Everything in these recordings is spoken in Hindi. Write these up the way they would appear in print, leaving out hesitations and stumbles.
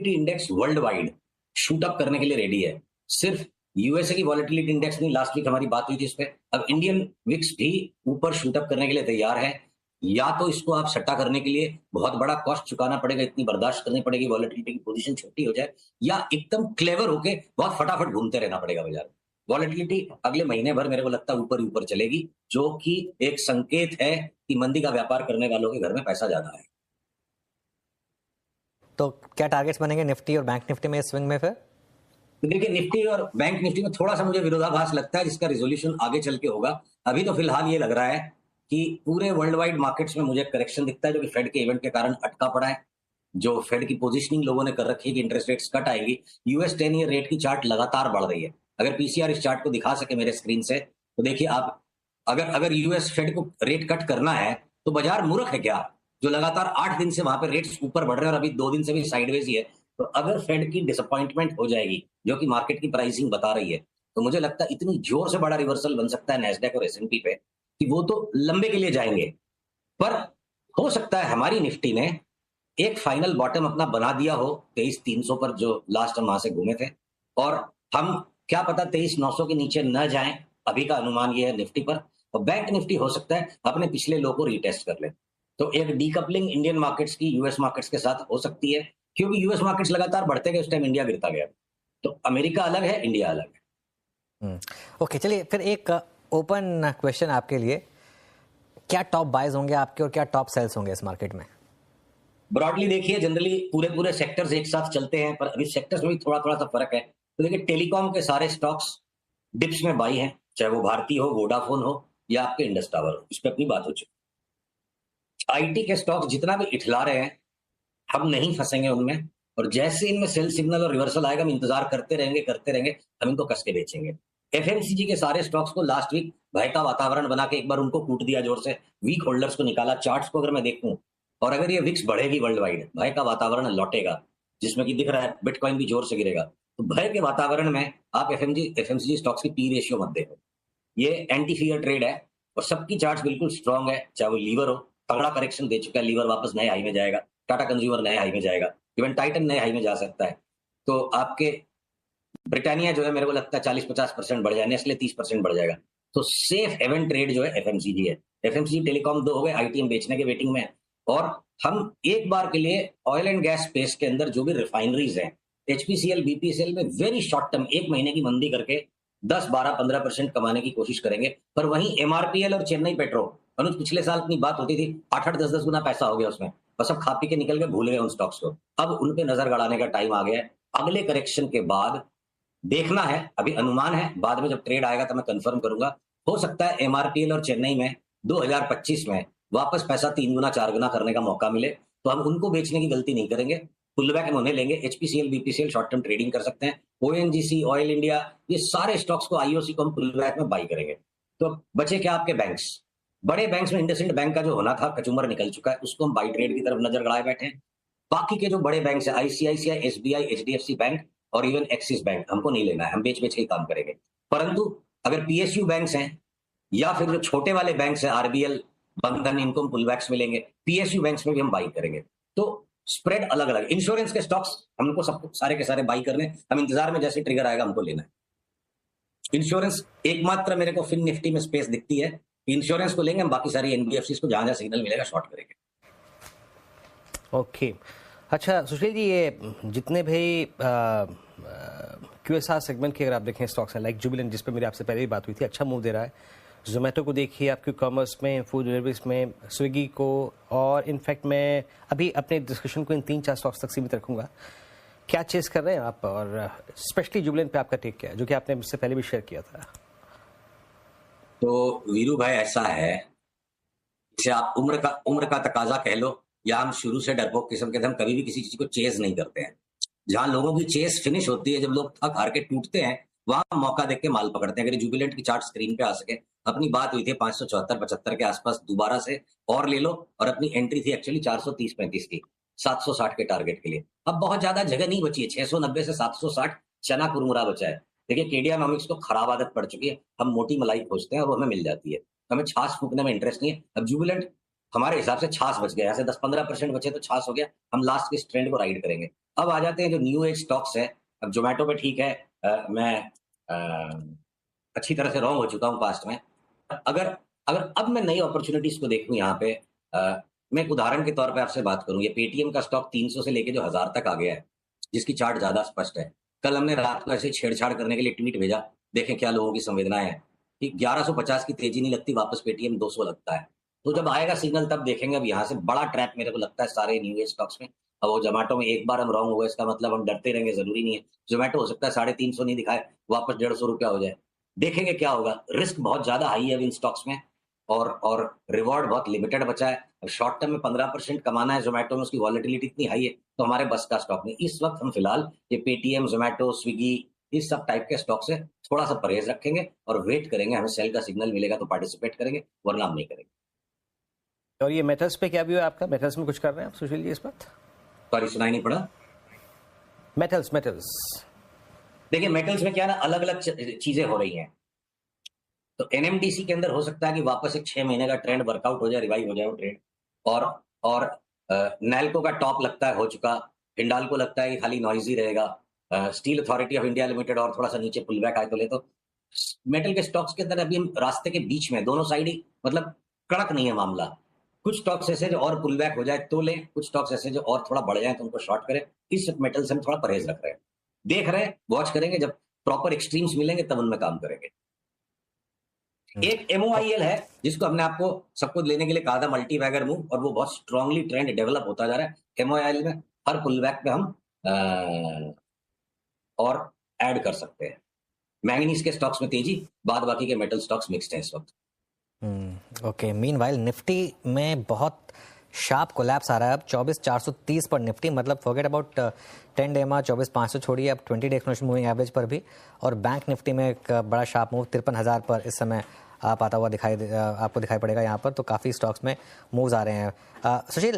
Index world wide shoot up करने के लिए रेडी है। सिर्फ यूएसए की वॉलेटिलिटी इंडेक्स नहीं, लास्ट वीक हमारी बात हुई थी इस पे, अब इंडियन विक्स भी ऊपर शूट अप करने के लिए तैयार है। या तो इसको आप सट्टा करने के लिए बहुत बड़ा कॉस्ट चुकाना पड़ेगा, इतनी बर्दाश्त करनी पड़ेगी, वॉलेटिलिटी की पोजीशन छोटी हो जाए, या एकदम क्लेवर होके बहुत फटाफट घूमते रहना पड़ेगा बाजार। वॉलेटिलिटी अगले महीने भर मेरे को लगता है ऊपर ऊपर चलेगी, जो कि एक संकेत है कि मंदी का व्यापार करने वालों के घर में पैसा ज्यादा है। तो क्या टारगेट्स बनेंगे निफ्टी और बैंक निफ्टी में इस स्विंग में फिर? देखिए, निफ्टी और बैंक निफ्टी में थोड़ा सा मुझे विरोधाभास लगता है, जिसका रिजोल्यूशन आगे चल के होगा। अभी तो फिलहाल ये लग रहा है कि पूरे वर्ल्ड वाइड मार्केट्स में मुझे करेक्शन दिखता है, जो कि फेड के इवेंट के कारण अटका पड़ा है। जो फेड की पोजीशनिंग लोगों ने कर रखी है कि इंटरेस्ट रेट्स कट आएगी, यूएस 10 ईयर रेट की चार्ट लगातार बढ़ रही है। अगर पीसीआर इस चार्ट को दिखा सके मेरे स्क्रीन से, तो देखिए आप, अगर यूएस फेड को रेट कट करना है तो बाजार मूर्ख है क्या, जो लगातार 8 दिन से वहां पे रेट्स ऊपर बढ़ रहे हैं और अभी 2 दिन से भी साइडवेज ही है। तो अगर फेड की डिसअपॉइंटमेंट हो जाएगी, जो कि मार्केट की प्राइसिंग बता रही है, तो मुझे लगता है इतनी जोर से बड़ा रिवर्सल बन सकता है नैस्डैक और एसएनपी पे कि वो तो लंबे के लिए जाएंगे। पर हो सकता है हमारी निफ्टी ने एक फाइनल बॉटम अपना बना दिया हो 23,300 पर, जो लास्ट हम वहां से घूमे थे, और हम क्या पता 23,900 के नीचे न जाएं। अभी का अनुमान ये है निफ्टी पर। और बैंक निफ्टी हो सकता है अपने पिछले लो को रीटेस्ट कर ले। तो एक डीकपलिंग इंडियन मार्केट्स की यूएस मार्केट्स के साथ हो सकती है, क्योंकि यूएस मार्केट्स लगातार बढ़ते गए, उस टाइम इंडिया गिरता गया। तो अमेरिका अलग है, इंडिया अलग है। ओके, चलिए फिर एक ओपन क्वेश्चन आपके लिए, क्या टॉप बाइज होंगे आपके और क्या टॉप सेल्स होंगे इस मार्केट में? ब्रॉडली देखिए, जनरली पूरे सेक्टर्स एक साथ चलते हैं, पर अभी सेक्टर्स में भी थोड़ा सा फर्क है। तो देखिए, टेलीकॉम के सारे स्टॉक्स डिप्स में बाई हैं, चाहे वो भारती हो, वोडाफोन हो, या आपके इंडस टावर हो, इस पर अपनी बात हो चुकी। आईटी के स्टॉक्स जितना भी इठला रहे हैं, हम नहीं फंसेंगे उनमें, और जैसे इनमें सेल सिग्नल और रिवर्सल आएगा, हम इंतजार करते रहेंगे, हम इनको कस के बेचेंगे। एफएमसीजी के सारे स्टॉक्स को लास्ट वीक भय का वातावरण बना के एक बार उनको कूट दिया जोर से, वीक होल्डर्स को निकाला। चार्ट्स को अगर मैं देखूं, और अगर ये विक्स बढ़ेगी वर्ल्ड वाइड, भय का वातावरण लौटेगा, जिसमें कि दिख रहा है बिटकॉइन भी जोर से गिरेगा, तो भय के वातावरण में आप एफएमसीजी स्टॉक्स की पी रेशियो मत देखो। ये एंटी फियर ट्रेड है, और सबकी चार्ट बिल्कुल स्ट्रांग है, चाहे वो लीवर हो, तगड़ा करेक्शन दे चुका है, लीवर वापस नए हाई में जाएगा, टाटा कंज्यूमर नए हाई में जाएगा, इवन टाइटन नए हाई में जा सकता है। तो आपके ब्रिटानिया जो है, मेरे को लगता है 40-50% बढ़ जाए, नेस्ले 30% बढ़ जाएगा। तो सेफ हेवन ट्रेड जो है एफएमसीजी है। एफएमसीजी टेलीकॉम 2 हो गए, आईटीएम बेचने के वेटिंग में। और हम एक बार के लिए ऑयल एंड गैस स्पेस के अंदर जो भी रिफाइनरीज हैं, एचपीसीएल, बीपीसीएल में वेरी शॉर्ट टर्म 1 महीने की मंदी करके 10-12-15% कमाने की कोशिश करेंगे। पर वहीं एमआरपीएल और चेन्नई पेट्रो, अनुज पिछले साल अपनी बात होती थी, 8-8, 10-10 गुना पैसा हो गया उसमें, बस अब खा पी के निकल गए, भूल गए उन स्टॉक्स को। अब उन पे नजर गड़ाने का टाइम आ गया है। अगले करेक्शन के बाद देखना है, अभी अनुमान है, बाद में जब ट्रेड आएगा तो मैं कंफर्म करूंगा। हो सकता है एमआरपीएल और चेन्नई में 2025 में वापस पैसा 3 गुना 4 गुना करने का मौका मिले, तो हम उनको बेचने की गलती नहीं करेंगे, पुलबैक में उन्हें लेंगे। HPCL, BPCL short term trading कर सकते हैं। ओएनजीसी, ऑयल इंडिया, ये सारे स्टॉक्स को, आईओसी को हम पुलबैक में बाई करेंगे। तो बचे क्या आपके बैंक्स? बड़े बैंक्स में इंडसइंड बैंक का जो होना था, कचूमर निकल चुका है, उसको हम बाई ट्रेड की तरफ नजर गड़ाए बैठे हैं। बाकी के जो बड़े बैंक है, आईसीआईसीआई, एसबीआई, एचडीएफसी बैंक और इवन एक्सिस बैंक, हमको नहीं लेना है, हम बेच बेच के काम करेंगे। परंतु अगर पीएसयू बैंक्स हैं, या फिर जो छोटे वाले बैंक्स हैं, आरबीएल, बंधन, इनको हम पुलबैक्स में लेंगे। पीएसयू बैंक्स में भी हम बाई करेंगे। तो स्प्रेड अलग अलग। इंश्योरेंस के स्टॉक्स हमको सब सारे के सारे बाई करने, हम इंतजार में, जैसे ट्रिगर आएगा हमको लेना है। इंश्योरेंस एकमात्र मेरे को फिन निफ्टी में स्पेस दिखती है, इंश्योरेंस को लेंगे हम, बाकी सारी एनबीएफसी को जहां जहां सिग्नल मिलेगा शॉर्ट करेंगे। ओके, अच्छा सुशील जी, ये जितने भी क्यूएसआर सेगमेंट के अगर आप देखें स्टॉक्स हैं, लाइक जुबिलेंट, जिस पे मेरी आपसे पहले भी बात हुई थी, अच्छा मूव दे रहा है। जोमेटो को देखिए, आपके कॉमर्स में, फूड डिलीवरीज में, स्विगी को, और इनफैक्ट मैं अभी अपने डिस्कशन को इन 3-4 स्टॉक्स तक सीमित रखूंगा। क्या चेस कर रहे हैं आप, और स्पेशली जुबिलेंट पे आपका टेक क्या है, जो कि आपने मुझसे पहले भी शेयर किया था? तो वीरू भाई, ऐसा है, इसे आप उम्र का तकाजा कह लो, या हम शुरू से डरपोक किस्म के थे, हम कभी भी किसी चीज को चेस नहीं करते हैं। जहां लोगों की चेस फिनिश होती है, जब लोग थक हार के टूटते हैं, वहां मौका देख के माल पकड़ते हैं। अगर जुबिलेंट की चार्ट स्क्रीन पे आ सके, अपनी बात हुई थी 574-75 के आसपास, दोबारा से और ले लो, और अपनी एंट्री थी एक्चुअली 430-35 की, 760 के टारगेट के लिए। अब बहुत ज्यादा जगह नहीं बची है, 690 से 760 चना कुरमुरा बचा है। देखिए, केडियानॉमिक्स को खराब आदत पड़ चुकी है, हम मोटी मलाई खोजते हैं और वो हमें मिल जाती है, हमें छाछ फूकने में इंटरेस्ट नहीं है। अब जुबिलेंट हमारे हिसाब से छास बच गया, यहाँ से 10-15% बचे तो छास हो गया, हम लास्ट के इस ट्रेंड को राइड करेंगे। अब आ जाते हैं जो न्यू एज स्टॉक्स है, अब ज़ोमैटो पे ठीक है, मैं अच्छी तरह से रॉन्ग हो चुका हूँ पास्ट में। अगर अगर अब मैं नई अपॉर्च्युनिटीज़ को देखूँ यहाँ पे, मैं एक उदाहरण के तौर पे आपसे बात करूँ, ये पेटीएम का स्टॉक 300 से लेके जो 1000 तक आ गया है, जिसकी चार्ट ज़्यादा स्पष्ट है। कल हमने रात को ऐसे ही छेड़छाड़ करने के लिए ट्वीट भेजा, देखें क्या लोगों की संवेदनाएँ हैं, कि 1150 की तेज़ी नहीं लगती, वापस पेटीएम 200 लगता है। तो जब आएगा सिग्नल तब देखेंगे। अब यहाँ से बड़ा ट्रैप मेरे को लगता है सारे न्यू एज स्टॉक्स में। अब वो ज़ोमैटो में एक बार हम रॉन्ग हो गए, इसका मतलब हम डरते रहेंगे ज़रूरी नहीं है। ज़ोमैटो हो सकता है 350 नहीं दिखाए, वापस ₹150 हो जाए। देखेंगे क्या होगा। रिस्क बहुत ज़्यादा हाई है अब इन स्टॉक्स में, और रिवॉर्ड बहुत लिमिटेड बचा है। अब शॉर्ट टर्म में 15% कमाना है ज़ोमैटो में, उसकी वॉलेटिलिटी इतनी हाई है, तो हमारे बस का स्टॉक नहीं। इस वक़्त हम फिलहाल ये पेटीएम, ज़ोमैटो, स्विगी, इस सब टाइप के स्टॉक से थोड़ा-सा परहेज़ रखेंगे और वेट करेंगे, हमें सेल का सिग्नल मिलेगा तो पार्टिसिपेट करेंगे, वरना हम नहीं करेंगे। और ये मेटल्स पे क्या व्यू है आपका? मेटल्स में कुछ कर रहे हैं आप सुशील जी इस वक्त? सॉरी, सुनाई नहीं पड़ा? मेटल्स मेटल्स देखिए, मेटल्स में क्या है ना, अलग-अलग चीज़ें हो रही हैं। तो एनएमडीसी के अंदर हो सकता है कि वापस एक 6 महीने का ट्रेंड वर्कआउट हो जाए, रिवाइव हो जाए वो ट्रेंड। और और नैल्को का टॉप लगता है हो चुका, हिंडाल्को लगता है कि खाली नॉइज़ी रहेगा। Steel authority of India limited और थोड़ा-सा नीचे पुल बैक आए तो ले, तो मेटल के स्टॉक्स के अंदर अभी हम रास्ते के बीच में, दोनों साइड ही, मतलब कड़क नहीं है मामला। कुछ स्टॉक्स ऐसे जो और पुल बैक हो जाए तो लें, कुछ स्टॉक्स ऐसे जो और थोड़ा बढ़ जाएँ तो उनको शॉर्ट करें। इस मेटल से हम थोड़ा परहेज़ रख रहे हैं। देख रहे हैं, वॉच करेंगे, जब प्रॉपर एक्सट्रीम्स मिलेंगे तब उनमें काम करेंगे। एक एमओआईएल है, जिसको हमने आपको सबको लेने के लिए कहा था, मल्टी बैगर मूव, और वो बहुत स्ट्रांगली ट्रेंड डेवलप होता जा रहा है। एमओआईएल में हर पुल बैक पे हम और ऐड कर सकते हैं। मैंगनीज के स्टॉक्स में तेजी, बाद बाकी के मेटल स्टॉक्स मिक्स्ड हैं इस वक्त। ओके, मीनवाइल निफ्टी में बहुत शार्प कोलैप्स आ रहा है अब 24,430 पर निफ्टी, मतलब फॉरगेट अबाउट 10 डे EMA 24,500 छोड़िए, अब 20 डे एक्सपोनेंशियल मूविंग एवरेज पर भी। और बैंक निफ्टी में एक बड़ा शार्प मूव 53,000 पर इस समय आप आता हुआ आपको दिखाई पड़ेगा यहाँ पर। तो काफ़ी स्टॉक्स में मूव्स आ रहे हैं। सुशील,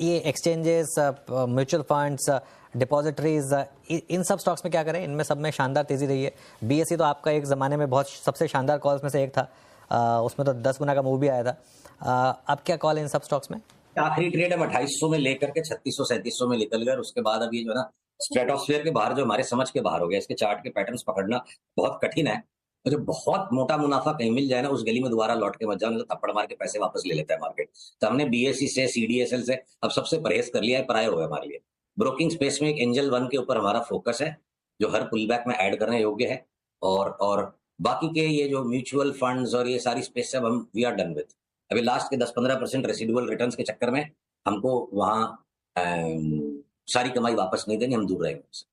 ये एक्सचेंजेस, म्यूचुअल फंड्स, डिपॉजिटरीज, इन सब स्टॉक्स में क्या करें? इनमें सब में शानदार तेजी रही है। बीएसई तो आपका एक ज़माने में बहुत सबसे शानदार कॉल्स में से एक था, उसमें तो 10 गुना का मूव भी आया था। अब क्या कॉल है इन सब स्टॉक्स में? आखिरी ट्रेड हम 2800 में लेकर के 3600-3700 में निकल गए, और उसके बाद अब ये जो है ना, स्ट्रेटोस्फीयर के बाहर, जो हमारे समझ के बाहर हो गया। इसके चार्ट के पैटर्न्स पकड़ना बहुत कठिन है। तो जो बहुत मोटा मुनाफा कहीं मिल जाए ना, उस गली में दोबारा लौट के मत जाओ, नहीं तो थप्पड़ मार के पैसे वापस ले लेता है मार्केट। तो हमने बीएसई से, सीडीएसएल से अब सबसे परहेज कर लिया है, पराये हो गए हमारे लिए। ब्रोकिंग स्पेस में एक एंजल वन के ऊपर हमारा फोकस है, जो हर पुल बैक में ऐड करने योग्य है। और बाकी के ये जो म्यूचुअल फंड्स और ये सारी स्पेस से अब हम वी आर डन विद। अभी लास्ट के 10-15% रेसिडुअल रिटर्न्स के चक्कर में हमको वहाँ सारी कमाई वापस नहीं देनी, हम दूर रहेंगे उससे।